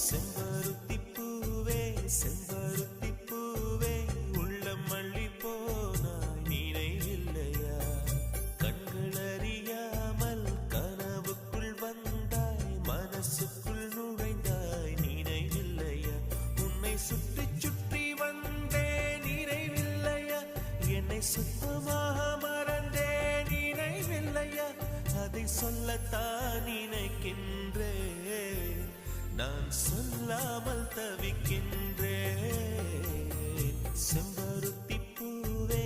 செம்பருத்தி பூவே செம்பருத்தி பூவே உள்ளம் மல்லி போனாய் நினைவில்லையா கண்கள் அறியாமல் கனவுக்குள் வந்தாய் மனசுக்குள் நுழைந்தாய் நினைவில்லையா உன்னை சுற்றி சுற்றி வந்தே நினைவில்லையா என்னை சுத்தமாக மறந்தே நினைவில்லையா அதை சொல்லத்தான் நினைக்கின்றேன் நான் சொல்லாமல் தவிக்கின்றேன் செம்பருத்தி பூவே